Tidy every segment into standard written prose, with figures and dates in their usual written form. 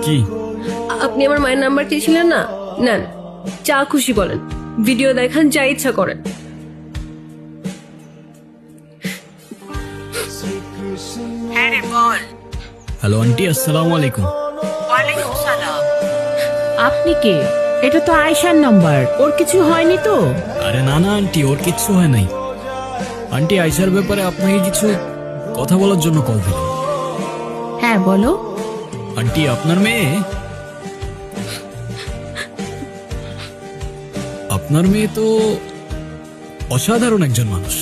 কি? আপনি আমার মায়ের নাম্বার চেয়েছিলেন না, নেন, যা খুশি বলেন, ভিডিও দেখান, যা ইচ্ছা করেন। হ্যাঁ রে বল। হ্যালো আন্টি, আসসালামু আলাইকুম। ওয়ালাইকুম সালাম। আপনি কে? এটা তো আয়েশার নাম্বার, ওর কিছু হয়নি তো? আরে না না আন্টি, ওর কিচ্ছু হয় নাই। আন্টি, আয়শার ব্যাপারে আপনাকে কিছু কথা বলার জন্য কল দিলাম। হ্যাঁ বলো। আন্টি, আপনার মেয়ে তো অসাধারণ একজন মানুষ।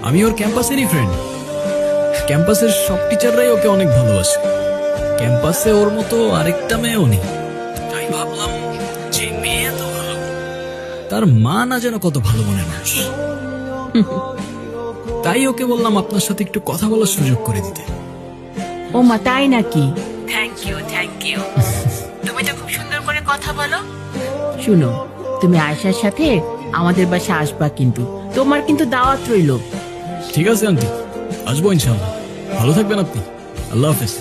আমি ওর ক্যাম্পাসেরই ফ্রেন্ড। ক্যাম্পাসের সব টিচাররাই ওকে অনেক ভালোবাসে। ক্যাম্পাসে ওর মতো আরেকটা মেয়েও নেই। তাই ভাবলাম যে মেয়ে এত ভালো, তার মা না যেন কত ভালো মনের মানুষ। তাই ওকে বললাম আপনার সাথে একটু কথা বলার সুযোগ করে দিতে। ও মা, তাই নাকি? Thank you. তুমি তো খুব সুন্দর করে কথা বলো। শুনো, তুমি আয়েশার সাথে আমাদের বাসা আসবা, কিন্তু তোমার কিন্তু দাওয়াত রইলো। ঠিক আছে আন্টি, আসবো ইনশাআল্লাহ। ভালো থাকবেন আপনি। আল্লাহ হাফেজ।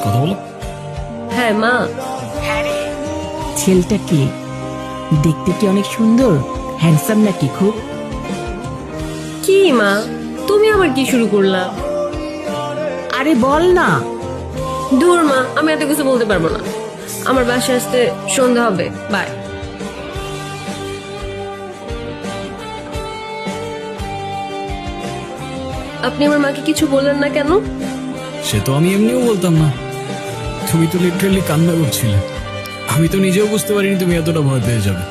কথা বলো। হ্যাঁ মা। হ্যাঁ রে, ছেলেটা কি দেখতে? কি অনেক সুন্দর, হ্যান্ডসাম নাকি খুব? কি মা, তুমি আবার কি শুরু করলা? আরে বল না। দূর মা, আমি এত কিছু বলতে পারবো না। আমার বাসায় আসতে সন্ধ্যা হবে, বাই। আপনি আমার মাকে কিছু বললেন না কেন? সে তো আমি এমনিও বলতাম না। তুমি তো লিটারালি কান্না করছিলে। আমি তো নিজেও বুঝতে পারিনি তুমি এতটা ভয় পেয়ে যাবে।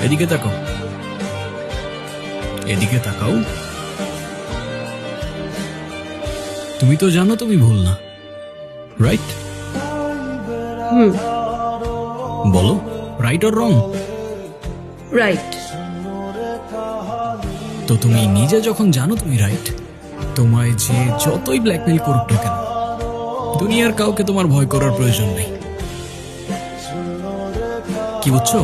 এদিকে তাকাও, এদিকে তাকাও। তুমি তো জানো তুমি ভুল না, রাইট? বলো, রাইট অর রং? রাইট। তো তুমি নিজে যখন জানো তুমি রাইট, তোমায় যে যতই ব্ল্যাকমেল করুক না কেন, দুনিয়ার কাউকে তোমার ভয় করার প্রয়োজন নেই। কি বুঝছো?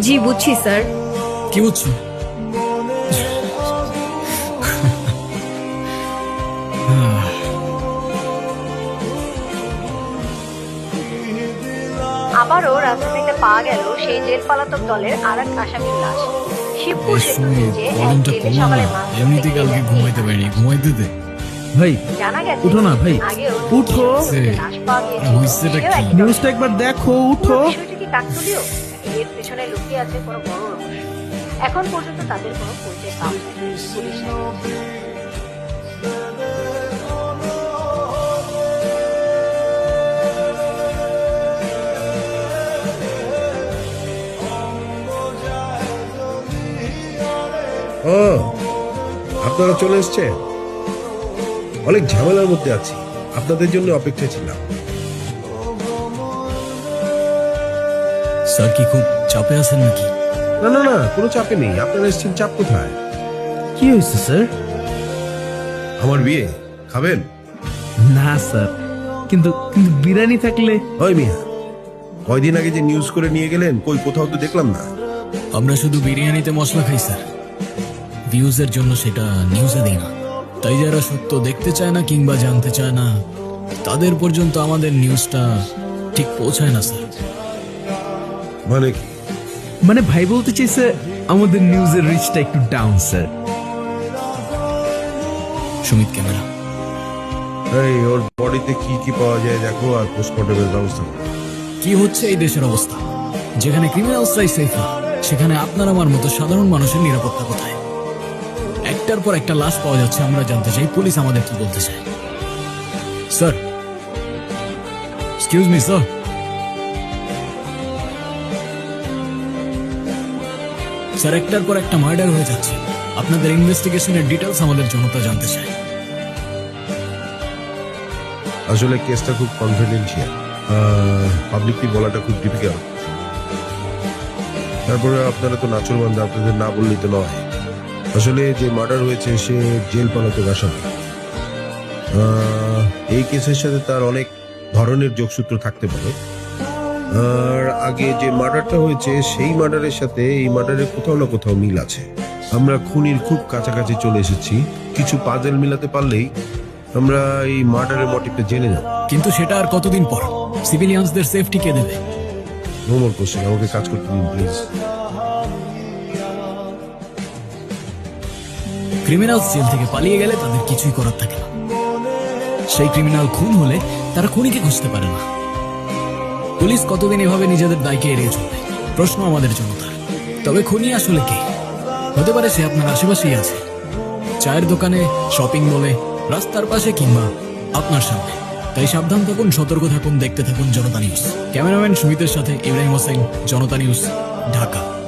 জি বুঝছি স্যার। কি বুঝছো? আবারও রাজধানীতে পাওয়া গেল সেই জেল পলাতক দলের আরেক আসামির লাশ। শিবপুর সেতুর নিচে এক ভলিউমটা জেলে কমা সকালে না, মাছ এমনিতে ধরতে কালকে গিয়ে ঘুমাইতে পারিনি, ঘুমাইতে দে। ভাই জানা গেছে উঠো না ভাই, আগেও উঠো। যে লাশ পাওয়া গিয়েছিল, হইছেটা সেও কি? একই নিউজটা একবার দেখো, উঠো। পুরো বিষয়টি কি কাকতালীয়? এর পেছনে লুকিয়ে আছে কোনো বড় রহস্য। এখন পর্যন্ত তাদের কোনো পরিচয় পাওয়া যায়নি। পুলিশ জানিয়েছে। ও, আপনারা চলে এসছেন? অনেক ঝামেলার মধ্যে আছি, আপনাদের জন্য অপেক্ষায় ছিলাম। স্যার কি খুব চাপে আছেন নাকি? না না না, কোনো চাপে নেই। আপনারা এসছেন, চাপ কোথায়? কি হয়েছে স্যার? আমার বিয়ে খাবেন? না স্যার, কিন্তু কিন্তু বিরিয়ানি থাকলে। ওই মিয়া, কয়দিন আগে যে নিউজ করে নিয়ে গেলেন, কই কোথাও তো দেখলাম না। আমরা শুধু বিরিয়ানিতে মশলা খাই স্যার, ভিউজের জন্য সেটা নিউজে দিই না। তাই যারা সত্য দেখতে চায় না কিংবা জানতে চায় না, তাদের পর্যন্ত আমাদের নিউজটা ঠিক পৌঁছায় না স্যার। মানে কি? মানে ভাই বলতে চাইছে আমাদের নিউজের রিচটা একটু ডাউন স্যার। সুমিত ক্যামেরা। এই ওর বডিতে কি কি পাওয়া যায় দেখো, আর পোস্টমর্টমের ব্যবস্থা করো। কি হচ্ছে এই দেশের অবস্থা? যেখানে ক্রিমিনালসরাই সেফ না, সেখানে আপনার আমার মতো সাধারণ মানুষের নিরাপত্তা কোথায়? একটার পর একটা লাশ পাওয়া যাচ্ছে, আমরা জানতে চাই পুলিশ আমাদের কি বলতে চায়। Sir, excuse me sir. Sir, একটার পর একটা মার্ডার হয়ে যাচ্ছে, আপনাদের ইনভেস্টিগেশনের ডিটেলস আমাদের জনতা জানতে চায়। আসলে কেসটা খুব কনফিডেন্সিয়াল, পাবলিকলি বলাটা খুব ডিফিকাল্ট। তারপরে আপনারা তো নাচুরবান্ধা, আপনাদের না বললেই তো নয়। আসলে যে মার্ডার হয়েছে সে জেল পলাতক আসামি। এই কেসের সাথে তার অনেক ধরনের যোগসূত্র থাকতে পারে, আর আগে যে মার্ডারটা হয়েছে সেই মার্ডারের সাথে এই মার্ডারের কোথাও না কোথাও মিল আছে। আমরা খুনির খুব কাছাকাছি চলে এসেছি, কিছু পাজল মিলাতে পারলেই আমরা এই মার্ডারের মোটিভটা জেনে যাব। কিন্তু সেটা আর কতদিন পর? সিভিলিয়ানসদের সেফটি কে দেবে? নো মোর কোশ্চেন, আমাকে কাজ করতে দিন প্লিজ। ক্রিমিনাল জেল থেকে পালিয়ে গেলে তাদের কিছুই করার থাকে না। সেই ক্রিমিনাল খুন হলে তারা খুনিকে খুঁজতে পারে না। পুলিশ কতদিন এভাবে নিজেদের দায়কে এড়িয়ে চলবে? প্রশ্ন আমাদের জনতার। তবে খুনি আসলে কে? হতে পারে সে আপনার আশেপাশেই আছে, চায়ের দোকানে, শপিং মলে, রাস্তার পাশে কিংবা আপনার সামনে। তাই সাবধান থাকুন, সতর্ক থাকুন, দেখতে থাকুন জনতা নিউজ। ক্যামেরাম্যান সুমিতের সাথে ইব্রাহিম হোসেন, জনতা নিউজ, ঢাকা।